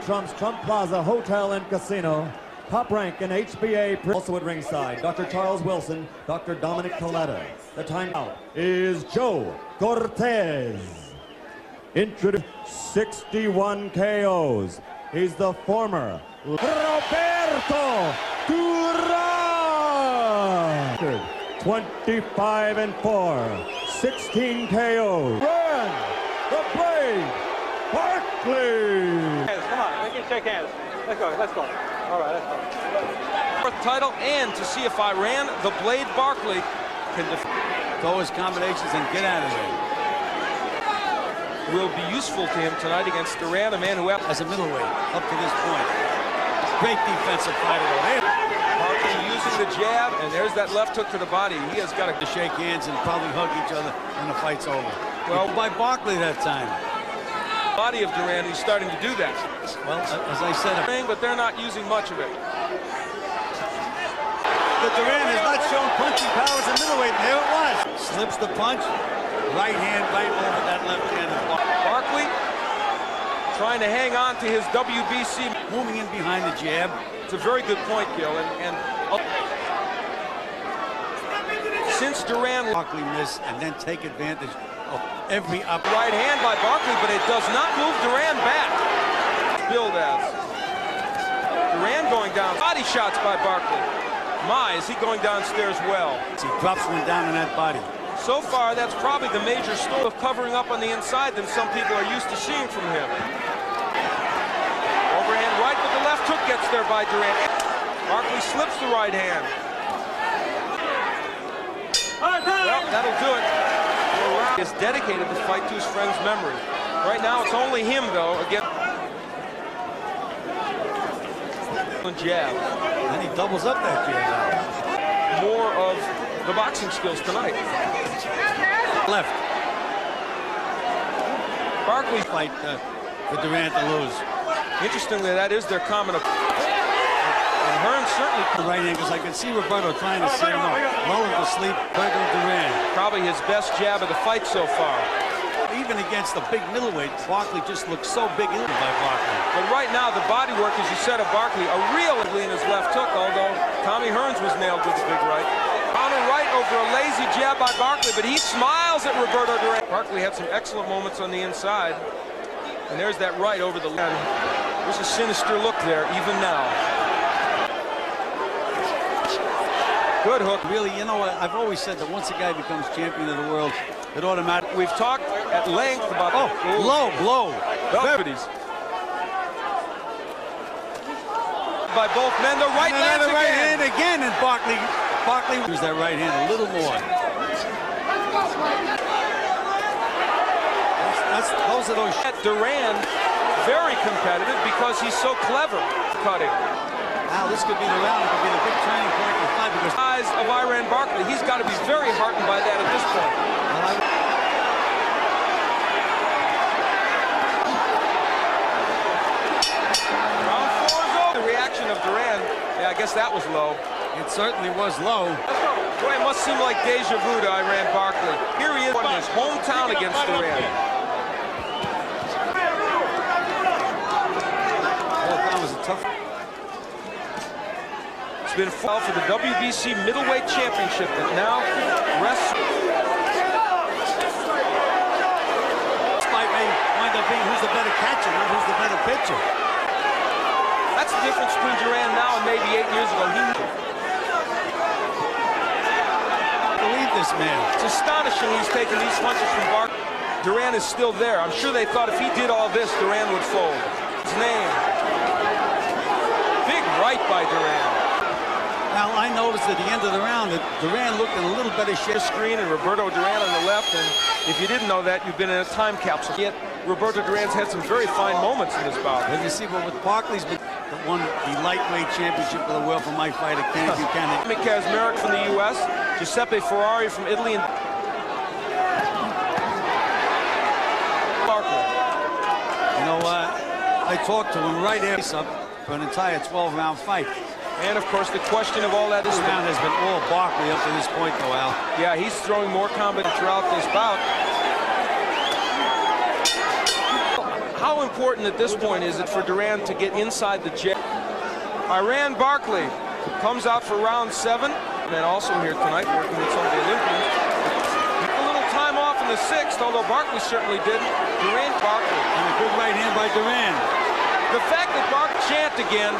Trump's Trump Plaza Hotel and Casino. Top rank in HBA. Also at ringside, Dr. Charles Wilson, Dr. Dominic Coletta. The time out is Joe Cortez. Introduced 61 KOs. He's the former Roberto Duran. 25-4, 16 KOs. Run the Blade, Barkley. Come on, we can shake hands. Let's go, let's go. All right, let's go. Fourth title, and to see if Iran, the Blade Barkley, can throw his combinations and get out of there. Will be useful to him tonight against Duran, a man who as a middleweight up to this point. Great defensive fighter. Barkley using the jab, and there's that left hook to the body. He has got to shake hands and probably hug each other when the fight's over. Well, by Barkley that time. Body of Duran, he's starting to do that. Well, as I said, but they're not using much of it. The Duran has not shown punching powers in middleweight. There it was. Slips the punch. Right hand right over that left hand. Barkley trying to hang on to his WBC. Moving in behind the jab. It's a very good point, Gil. And since Duran... Barkley miss and then take advantage of every up. Right hand by Barkley, but it does not move Duran back. Billed as. Duran going down. Body shots by Barkley. My, is he going downstairs well. He drops one down in that body. So far, that's probably the major story of covering up on the inside than some people are used to seeing from him. Overhand right, but the left hook gets there by Duran. Barkley slips the right hand. Well, that'll do it. He is dedicated to fight to his friend's memory. Right now, it's only him, though, again. Jab. And he doubles up that jab. More of the boxing skills tonight. Left. Barkley fight for Duran to lose. Interestingly, that is their common opponent. And Hearn certainly the right hand, because I can see Roberto trying to set him up, lull him to sleep. Roberto Duran. Probably his best jab of the fight so far. Even against the big middleweight, Barkley just looks so big by Barkley. But right now, the body work, as you said, of Barkley, a real in his left hook, although Tommy Hearns was nailed with a big right. Counter right over a lazy jab by Barkley, but he smiles at Roberto Duran. Barkley had some excellent moments on the inside. And there's that right over the left. There's a sinister look there, even now. Good hook. Really, you know what? I've always said that once a guy becomes champion of the world, it automatically... We've talked at length about... Oh, low blow. Velveties. By both men, the right lands the right hand again, and Barkley used that right hand a little more. Those are those. Duran, very competitive because he's so clever cutting. Now this could be the round. It could be the big turning point in the fight because eyes of Iran Barkley. He's got to be very heartened by that at this point. Round 4 is over. The reaction of Duran. Yeah, I guess that was low. It certainly was low. Boy, it must seem like deja vu to Iran Barkley. Here he is in his hometown against Duran. That was a tough. It's been fought for the WBC middleweight championship that now rests. This fight may wind up being who's the better catcher, not who's the better pitcher. That's the difference between Duran now and maybe 8 years ago. He believe this man. It's astonishing he's taking these punches from Barkley. Duran is still there. I'm sure they thought if he did all this, Duran would fold. His name. Big right by Duran. Now, I noticed at the end of the round that Duran looked in a little better shape. Screen and Roberto Duran on the left, and if you didn't know that, you've been in a time capsule. Yet Roberto Duran's had some very fine moments in this bout. As you see, but with Barkley's been won the lightweight championship of the world for my fighter, Kenny Buchanan. Kazmarek from the U.S., Giuseppe Ferrari from Italy, and Barkley. You know, I talked to him right after for an entire 12-round fight. And, of course, the question of all that this round has been all Barkley up to this point, though, Al. Yeah, he's throwing more combat throughout this bout. How How important at this point is it for Duran to get inside the jab? Iran Barkley comes out for round 7, and also here tonight working with some of the Olympians. Took a little time off in the 6th, although Barkley certainly didn't. Duran Barkley. And a good right hand by Duran. The fact that Barkley chant again.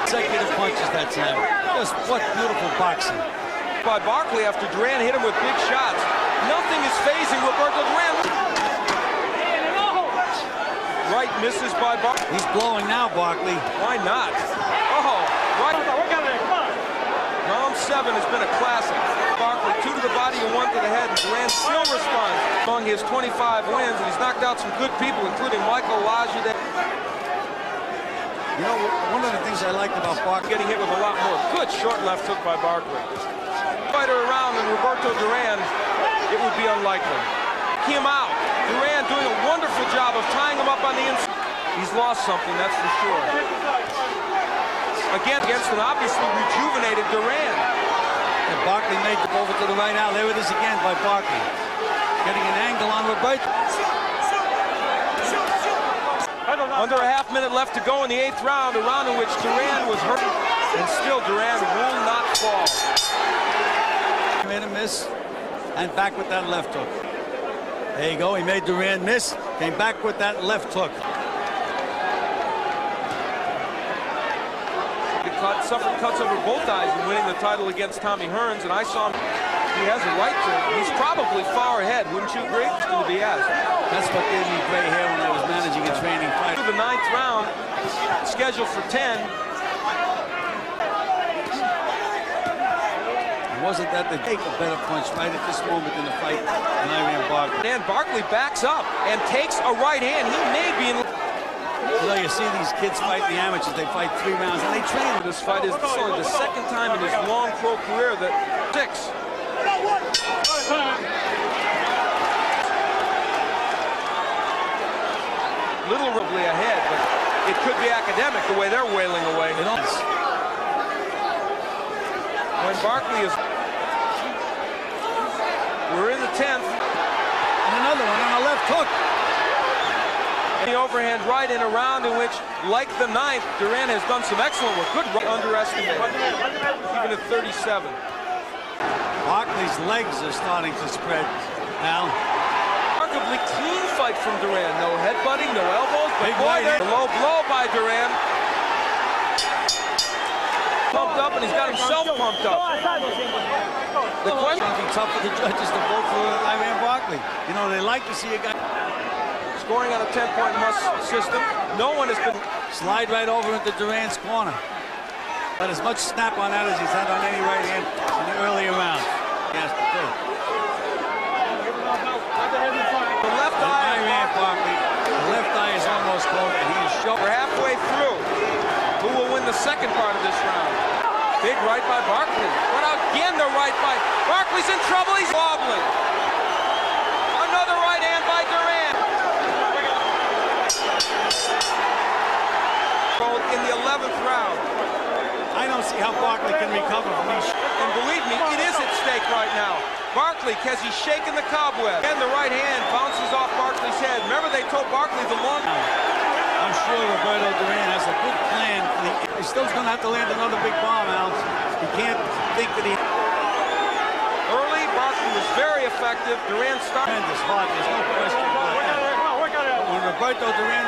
Consecutive punches that time. Just what beautiful boxing. By Barkley after Duran hit him with big shots. Nothing is phasing Roberto Duran. Right misses by Barkley. He's blowing now, Barkley. Why not? Oh, right. Round 7 has been a classic. Barkley 2 to the body and 1 to the head. And Duran still responds. Among his 25 wins, and he's knocked out some good people, including Michael Lajide. You know, one of the things I liked about Barkley, Getting hit with a lot more. Good short left hook by Barkley. Fighter around than Roberto Duran, it would be unlikely. Him out. Duran doing a wonderful job of tying him up on the inside. He's lost something, that's for sure. Again, against an obviously rejuvenated Duran. and Barkley made it over to the right now. There it is again by Barkley. Getting an angle on Roberto. Under a half minute left to go in the 8th round, a round in which Duran was hurt, and still Duran will not fall. Made a miss, and back with that left hook. There you go, he made Duran miss, came back with that left hook. He suffered cuts over both eyes in winning the title against Tommy Hearns, and I saw him. He has a right to. He's probably far ahead, wouldn't you agree? He has. That's what gave me gray hair when I was managing a training fight. The 9th round, scheduled for 10. Wasn't that the take a better punch right at this moment in the fight than Iran Barkley? And Barkley backs up and takes a right hand. He may be in. You know, you see these kids fight the amateurs, they fight 3 rounds and they train. This fight is only the 2nd time in his long pro career that 6. Little probably ahead, but it could be academic the way they're wailing away. It is. When Barkley is, we're in the 10th. And another one on a left hook. The overhand right in a round in which, like the 9th, Duran has done some excellent work. Good underestimate, even at 37. Barkley's legs are starting to spread now. Remarkably clean fight from Duran. No headbutting, no elbows, but Big boy, right hand. a low blow by Duran. Pumped up, and he's got himself pumped up. The question It'll be tough for the judges to vote for Iran Barkley. You know, they like to see a guy scoring on a 10-point must system. No one has been. slide right over into Duran's corner. But as much snap on that as he's had on any right hand in the earlier round. He has to do. The left eye. Iran Barkley, the left eye is almost closed, and he is showing. We're halfway through. Who will win the 2nd part of this round? Big right by Barkley. But again, the right by Barkley's in trouble. He's wobbling. Another right hand by Duran. In the 11th round. I don't see how Barkley can recover from these. And believe me, it is at stake right now. Barkley, has he shaken the cobweb? And the right hand bounces off Barkley's head. Remember, they told Barkley the long. I'm sure Roberto Duran has a good plan. He's still going to have to land another big bomb, Al. He can't think that he. Early, Barkley was very effective. Duran started. Tremendous heart, there's no question about that. But when Roberto Duran,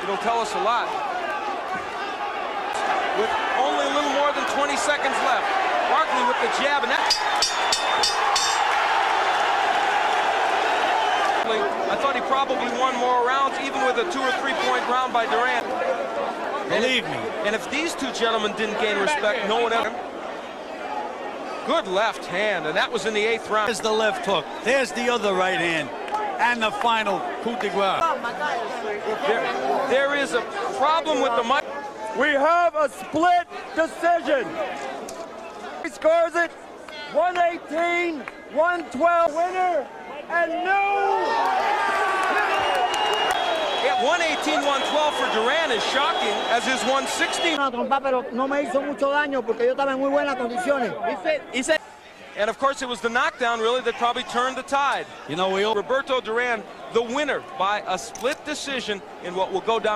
It'll tell us a lot. With only a little more than 20 seconds left. Barkley with the jab, and that. I thought he probably won more rounds, even with a 2 or 3 point round by Duran. believe me. And if these two gentlemen didn't gain respect, no one else. Good left hand, and that was in the 8th round. There's the left hook. There's the other right hand. And the final coup de grace. There is a problem with the mic. We have a split decision. He scores it 118, 112 winner, and no. Yeah, 118, 112 for Duran is shocking, as is 116. Pero no me hizo mucho daño porque yo estaba en muy buenas condiciones. He said, and of course it was the knockdown really that probably turned the tide. You know, Roberto Duran the winner by a split decision in what will go down.